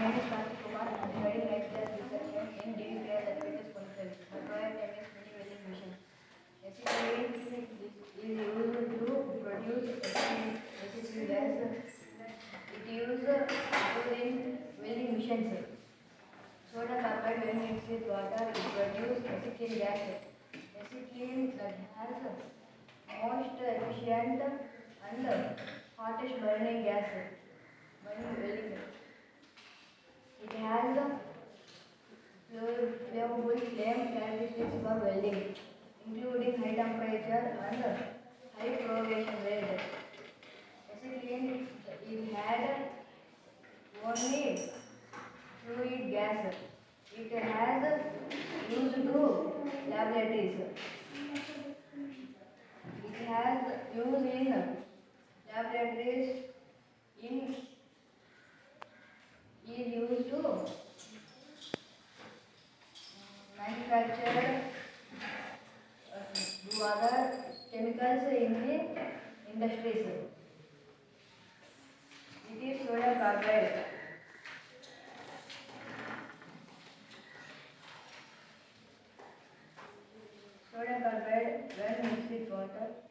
name is Kumar. I am studying 9th class research in D.V.K.R. ZPHS Ponnekallu. My project name is MINI WELDING MACHINE. Basically, is used to produce acetylene gas. It used in welding machines. Soda carbide when mixed with water it produces acetylene gas. Acetylene that has most efficient and hottest burning gas. Welding. It has flammable flame characteristics for welding, including high temperature and high propagation rate. Acetylene it had only fluid gas. It has used to laboratories. It has used in laboratories in is used to manufacture do other chemicals in the industries. It is soda carbide. Soda carbide when mixed with water